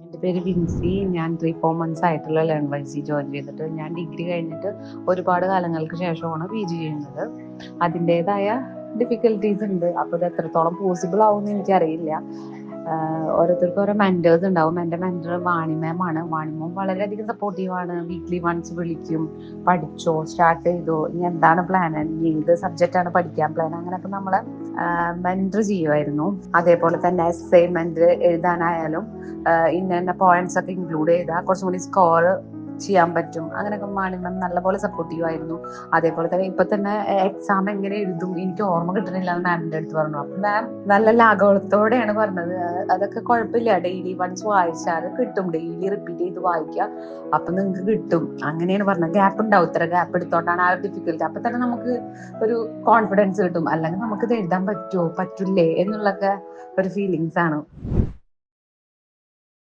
എൻ്റെ പേര് വിൻസി. ഞാൻ 3-4 മന്ത്സ് ആയിട്ടുള്ള ലേൺവൈസിൽ ജോയിൻ ചെയ്തിട്ട്. ഞാൻ ഡിഗ്രി കഴിഞ്ഞിട്ട് ഒരുപാട് കാലങ്ങൾക്ക് ശേഷമാണ് PG ചെയ്യുന്നത്. അതിൻ്റേതായ ഡിഫിക്കൽട്ടീസ് ഉണ്ട്. അപ്പോൾ ഇത് എത്രത്തോളം പോസിബിൾ ആവുമെന്ന് എനിക്കറിയില്ല. ഓരോരുത്തർക്കും ഓരോ മെൻറ്റേഴ്സ് ഉണ്ടാവും. എൻ്റെ മെൻറ്റർ വാണി മാമാണ്. വാണി മാം വളരെയധികം സപ്പോർട്ടീവാണ്. വീക്ക്ലി വൺസ് വിളിക്കും, പഠിച്ചോ, സ്റ്റാർട്ട് ചെയ്തോ, ഇനി എന്താണ് പ്ലാൻ, ഇനി ഏത് സബ്ജക്റ്റാണ് പഠിക്കാൻ പ്ലാൻ, അങ്ങനെയൊക്കെ നമ്മളെ മെൻറ്റർ ചെയ്യുമായിരുന്നു. അതേപോലെ തന്നെ അസൈൻമെൻറ്റ് എഴുതാനായാലും ഇന്ന പോയിന്റ്സ് ഒക്കെ ഇൻക്ലൂഡ് ചെയ്താൽ കുറച്ചും കൂടി സ്കോർ ചെയ്യാൻ പറ്റും. അങ്ങനെയൊക്കെ വാണി മാം നല്ലപോലെ സപ്പോർട്ടീവ് ആയിരുന്നു. അതേപോലെ തന്നെ ഇപ്പൊ തന്നെ എക്സാം എങ്ങനെ എഴുതും എനിക്ക് ഓർമ്മ കിട്ടണില്ല എന്ന് മാമിൻ്റെ അടുത്ത് പറഞ്ഞു. അപ്പം മാം നല്ല ലാഘവത്തോടെയാണ് പറഞ്ഞത്, അതൊക്കെ കുഴപ്പമില്ല, ഡെയിലി വൺസ് വായിച്ചാൽ കിട്ടും, ഡെയിലി റിപ്പീറ്റ് ചെയ്ത് വായിക്കുക, അപ്പൊ നിങ്ങൾക്ക് കിട്ടും, അങ്ങനെയാണ് പറഞ്ഞത്. ഗ്യാപ്പ് ഉണ്ടാവും, ഇത്ര ഗ്യാപ്പ് എടുത്തോണ്ടാണ് ആ ഡിഫിക്കൽട്ടി. അപ്പൊ തന്നെ നമുക്ക് ഒരു കോൺഫിഡൻസ് കിട്ടും. അല്ലെങ്കിൽ നമുക്ക് ഇത് എഴുതാൻ പറ്റുമോ പറ്റില്ലേ എന്നുള്ളൊക്കെ ഒരു ഫീലിങ്സ് ആണ്.